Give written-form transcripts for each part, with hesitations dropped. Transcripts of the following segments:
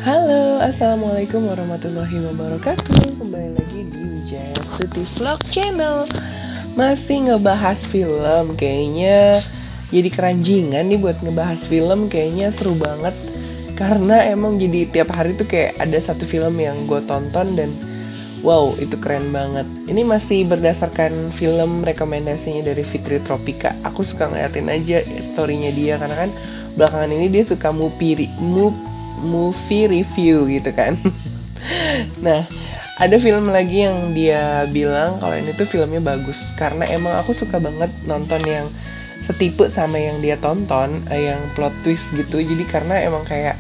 Halo, assalamualaikum warahmatullahi wabarakatuh. Kembali lagi di Wijaya Stuti Vlog Channel. Masih ngebahas film, kayaknya jadi keranjingan nih buat ngebahas film. Kayaknya seru banget karena emang jadi tiap hari tuh kayak ada satu film yang gue tonton dan wow, itu keren banget. Ini masih berdasarkan film rekomendasinya dari Fitri Tropika. Aku suka ngeliatin aja story-nya dia karena kan belakangan ini dia suka movie review gitu kan. Nah, ada film lagi yang dia bilang kalau ini tuh filmnya bagus karena emang aku suka banget nonton yang setipe sama yang dia tonton, yang plot twist gitu. Jadi karena emang kayak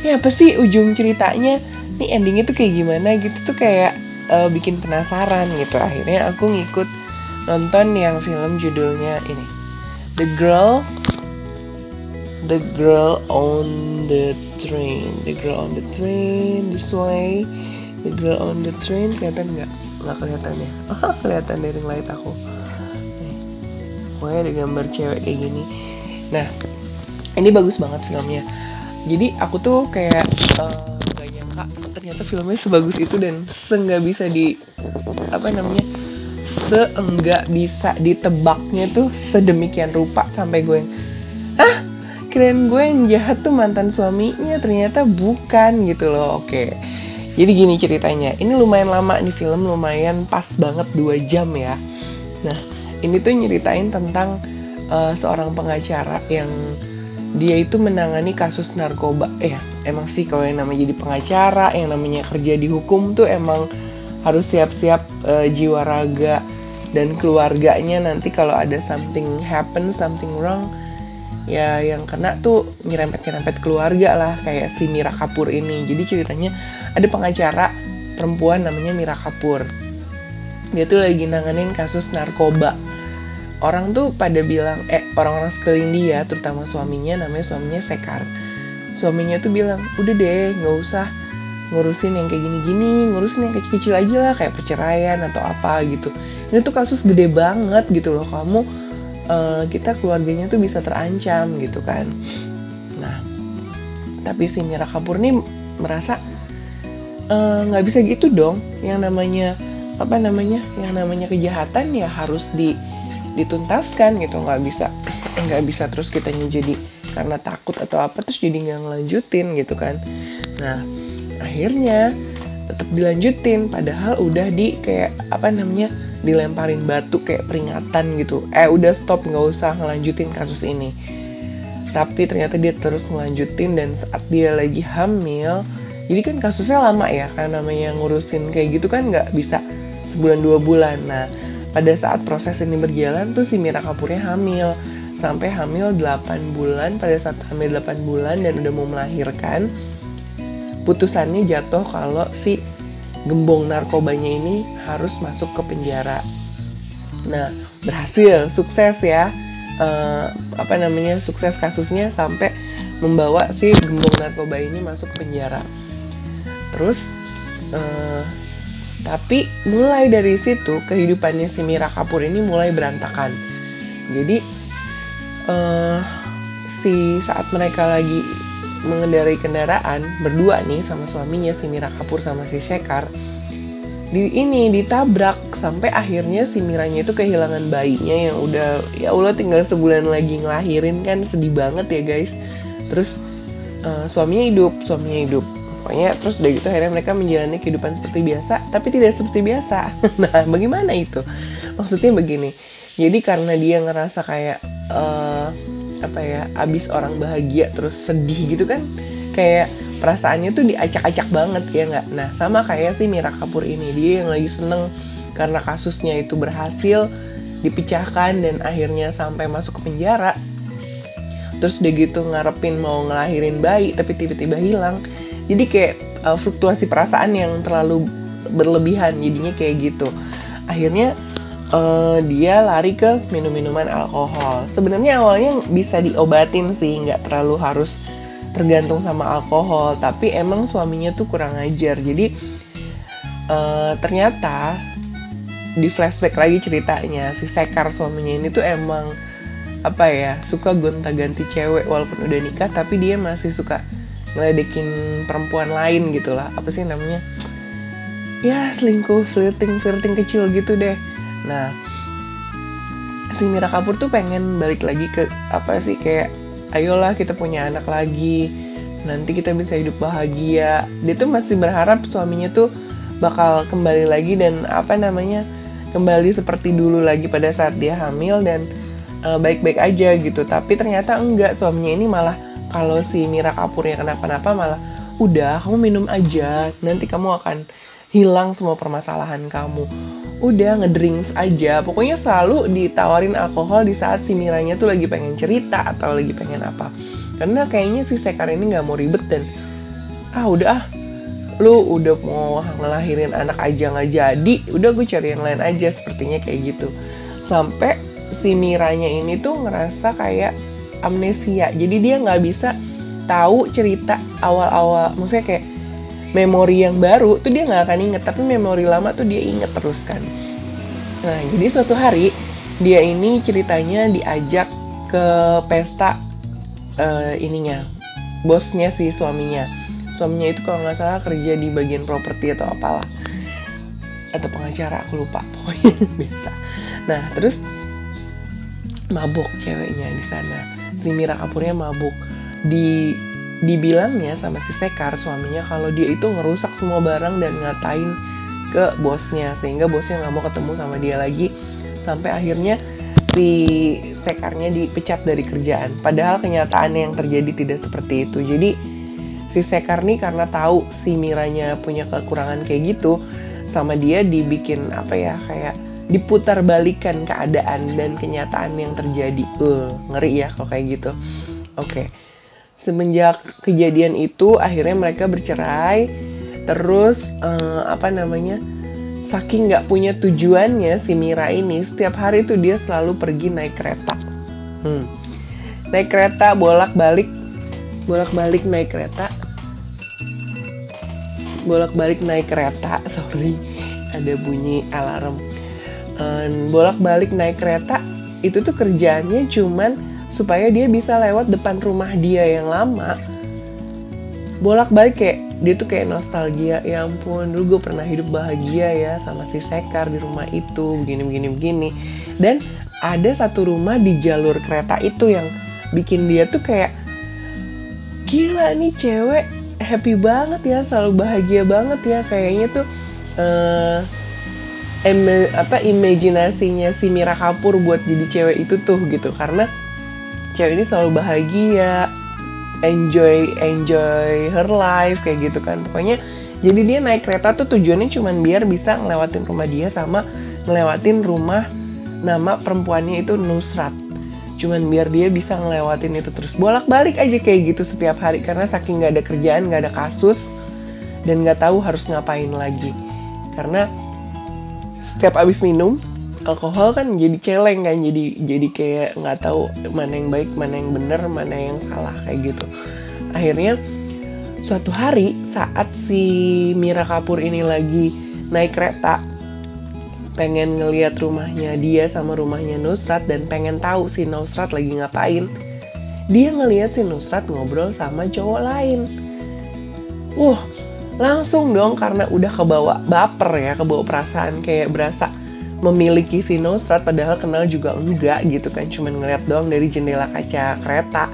ya apa sih ujung ceritanya, nih endingnya tuh kayak gimana gitu, tuh kayak bikin penasaran gitu. Akhirnya aku ngikut nonton yang film judulnya ini, The Girl on the Train. The Girl on the Train, This Way. The Girl on the Train, kelihatan nggak? Nggak kelihatan ya? Oh, kelihatan dari light aku. Nih, pokoknya ada gambar cewek kayak gini. Nah, ini bagus banget filmnya. Jadi aku tuh kayak gak nyangka ternyata filmnya sebagus itu dan seenggak bisa bisa ditebaknya tuh sedemikian rupa sampai gue yang kirain gue yang jahat tuh mantan suaminya, ternyata bukan gitu loh. Oke, jadi gini ceritanya. Ini lumayan lama nih film, lumayan pas banget 2 jam ya. Nah, ini tuh nyeritain tentang seorang pengacara yang dia itu menangani kasus narkoba. Emang sih kalau yang namanya jadi pengacara, yang namanya kerja di hukum tuh emang harus siap-siap jiwa raga dan keluarganya nanti kalau ada something wrong, ya yang kena tuh nyerempet keluarga lah, kayak si Mira Kapoor ini. Jadi ceritanya ada pengacara perempuan namanya Mira Kapoor. Dia tuh lagi nanganin kasus narkoba. Orang tuh pada bilang, orang-orang sekeliling dia, terutama suaminya Sekar. Suaminya tuh bilang, udah deh, gak usah ngurusin yang kayak gini-gini, ngurusin yang kecil-kecil aja lah, kayak perceraian atau apa gitu. Ini tuh kasus gede banget gitu loh, kita keluarganya tuh bisa terancam gitu kan. Nah, tapi si Mira Kapoor nih merasa nggak bisa gitu dong. Yang namanya kejahatan ya harus dituntaskan gitu. Nggak bisa terus kitanya jadi karena takut atau apa terus jadi nggak ngelanjutin gitu kan. Nah, akhirnya tetap dilanjutin padahal udah dilemparin batu kayak peringatan gitu. Udah stop, nggak usah ngelanjutin kasus ini. Tapi ternyata dia terus ngelanjutin dan saat dia lagi hamil, jadi kan kasusnya lama ya, karena namanya ngurusin kayak gitu kan nggak bisa sebulan 2 bulan. Nah, pada saat proses ini berjalan tuh si Mira Kapoornya hamil, sampai hamil 8 bulan. Pada saat hamil 8 bulan dan udah mau melahirkan, putusannya jatuh kalau si gembong narkobanya ini harus masuk ke penjara. Nah, berhasil, sukses ya. Sukses kasusnya sampai membawa si gembong narkoba ini masuk ke penjara. Terus, tapi mulai dari situ kehidupannya si Mira Kapoor ini mulai berantakan. Jadi, saat mereka lagi mengendarai kendaraan berdua nih sama suaminya si Mira Kapoor sama si Sekar, ditabrak sampai akhirnya si Miranya itu kehilangan bayinya yang udah ya Allah tinggal sebulan lagi ngelahirin kan, sedih banget ya guys. Terus suaminya hidup pokoknya. Terus udah gitu akhirnya mereka menjalani kehidupan seperti biasa, tapi tidak seperti biasa. Nah, bagaimana itu? Maksudnya begini, jadi karena dia ngerasa kayak abis orang bahagia terus sedih gitu kan, kayak perasaannya tuh diacak-acak banget ya nggak. Nah, sama kayak si Mira Kapoor ini, dia yang lagi seneng karena kasusnya itu berhasil dipecahkan dan akhirnya sampai masuk ke penjara. Terus udah gitu ngarepin mau ngelahirin bayi tapi tiba-tiba hilang. Jadi kayak fluktuasi perasaan yang terlalu berlebihan, jadinya kayak gitu. Akhirnya dia lari ke minum-minuman alkohol. Sebenarnya awalnya bisa diobatin sih, nggak terlalu harus tergantung sama alkohol. Tapi emang suaminya tuh kurang ajar. Jadi ternyata di flashback lagi ceritanya, si Sekar suaminya ini tuh emang suka gonta-ganti cewek walaupun udah nikah, tapi dia masih suka ngeledekin perempuan lain gitu lah, apa sih namanya, ya selingkuh, flirting kecil gitu deh. Nah, si Mira Kapoor tuh pengen balik lagi ke apa sih, kayak ayolah kita punya anak lagi, nanti kita bisa hidup bahagia. Dia tuh masih berharap suaminya tuh bakal kembali lagi dan apa namanya, kembali seperti dulu lagi pada saat dia hamil dan baik-baik aja gitu. Tapi ternyata enggak, suaminya ini malah kalau si Mira Kapoornya kenapa-napa malah udah kamu minum aja, nanti kamu akan hilang semua permasalahan kamu. Udah ngedrinks aja, pokoknya selalu ditawarin alkohol di saat si Miranya tuh lagi pengen cerita atau lagi pengen apa. Karena kayaknya si Sekar ini nggak mau ribet dan lu udah mau ngelahirin anak aja nggak jadi, udah gue cari yang lain aja, sepertinya kayak gitu. Sampai si Miranya ini tuh ngerasa kayak amnesia, jadi dia nggak bisa tahu cerita awal-awal, maksudnya kayak memori yang baru tuh dia nggak akan inget, tapi memori lama tuh dia inget terus kan. Nah, jadi suatu hari dia ini ceritanya diajak ke pesta bosnya si suaminya itu kalau nggak salah kerja di bagian properti atau apalah, atau pengacara, aku lupa, pokoknya biasa. Nah, terus mabuk ceweknya di sana, si Mira Kapoornya mabuk. Dibilangnya sama si Sekar suaminya kalau dia itu ngerusak semua barang dan ngatain ke bosnya, sehingga bosnya nggak mau ketemu sama dia lagi, sampai akhirnya si Sekarnya dipecat dari kerjaan. Padahal kenyataannya yang terjadi tidak seperti itu. Jadi si Sekar nih karena tahu si Miranya punya kekurangan kayak gitu, sama dia dibikin apa ya, kayak diputar balikan keadaan dan kenyataan yang terjadi. Ngeri ya kalau kayak gitu. Oke. Semenjak kejadian itu akhirnya mereka bercerai. Terus saking nggak punya tujuannya si Mira ini, setiap hari tuh dia selalu pergi naik kereta. Naik kereta bolak-balik naik kereta. Sorry, ada bunyi alarm. Bolak-balik naik kereta itu tuh kerjaannya cuman supaya dia bisa lewat depan rumah dia yang lama. Bolak-balik kayak dia tuh kayak nostalgia, ya ampun dulu gue pernah hidup bahagia ya sama si Sekar di rumah itu, begini. Dan ada satu rumah di jalur kereta itu yang bikin dia tuh kayak, gila nih cewek happy banget ya, selalu bahagia banget ya. Kayaknya tuh imajinasinya si Mira Kapoor buat jadi cewek itu tuh gitu, karena cewek ini selalu bahagia, enjoy her life kayak gitu kan. Pokoknya jadi dia naik kereta tuh tujuannya cuman biar bisa ngelewatin rumah dia sama ngelewatin rumah nama perempuannya itu Nusrat. Cuman biar dia bisa ngelewatin itu terus. Bolak-balik aja kayak gitu setiap hari karena saking gak ada kerjaan, gak ada kasus, dan gak tahu harus ngapain lagi. Karena setiap abis minum alkohol kan jadi celeng kan, jadi kayak nggak tahu mana yang baik, mana yang benar, mana yang salah kayak gitu. Akhirnya suatu hari saat si Mira Kapoor ini lagi naik kereta, pengen ngelihat rumahnya dia sama rumahnya Nusrat dan pengen tahu si Nusrat lagi ngapain, dia ngelihat si Nusrat ngobrol sama cowok lain. Langsung dong, karena udah kebawa baper ya, kebawa perasaan, kayak berasa memiliki si Nusrat padahal kenal juga enggak gitu kan, cuman ngeliat doang dari jendela kaca kereta.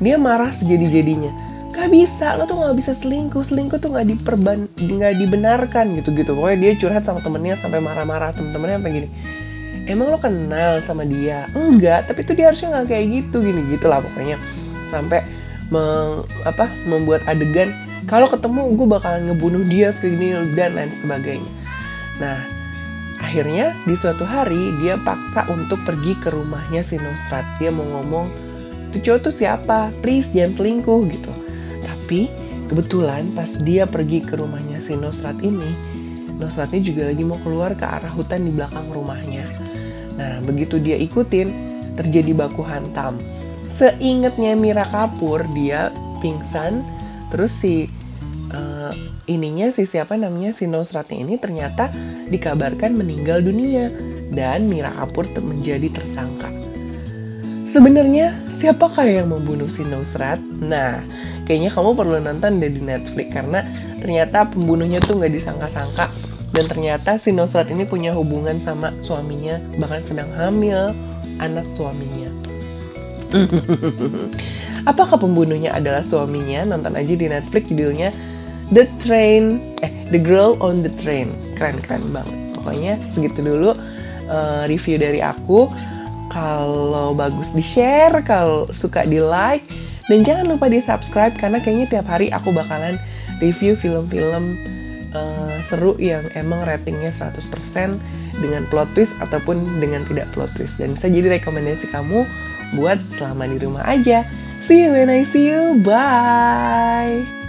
Dia marah sejadi-jadinya. Gak bisa, lo tuh gak bisa selingkuh tuh gak dibenarkan gitu-gitu. Pokoknya dia curhat sama temennya sampai marah-marah. Temen-temennya sampai gini, emang lo kenal sama dia? Enggak, tapi tuh dia harusnya gak kayak gitu, gini-gitu lah pokoknya. Sampai membuat adegan, kalau ketemu gue bakalan ngebunuh dia segini dan lain sebagainya. Nah, akhirnya di suatu hari dia paksa untuk pergi ke rumahnya si Nusrat. Dia mau ngomong, tuh cowok tuh siapa? Please jangan selingkuh gitu. Tapi kebetulan pas dia pergi ke rumahnya si Nusrat ini, Nusratnya juga lagi mau keluar ke arah hutan di belakang rumahnya. Nah, begitu dia ikutin, terjadi baku hantam. Seingetnya Mira Kapoor, dia pingsan. Terus si si Nusratnya ini ternyata dikabarkan meninggal dunia dan Mira Kapoor menjadi tersangka. Sebenarnya siapakah yang membunuh si Nusrat? Nah, kayaknya kamu perlu nonton deh di Netflix, karena ternyata pembunuhnya tuh nggak disangka-sangka, dan ternyata si Nosrat ini punya hubungan sama suaminya, bahkan sedang hamil anak suaminya. Apakah pembunuhnya adalah suaminya? Nonton aja di Netflix, judulnya The Girl on the Train. Keren-keren banget. Pokoknya segitu dulu review dari aku. Kalau bagus di-share, kalau suka di-like, dan jangan lupa di-subscribe, karena kayaknya tiap hari aku bakalan review film-film seru yang emang ratingnya 100% dengan plot twist ataupun dengan tidak plot twist, dan bisa jadi rekomendasi kamu buat selama di rumah aja. See you when I see you. Bye.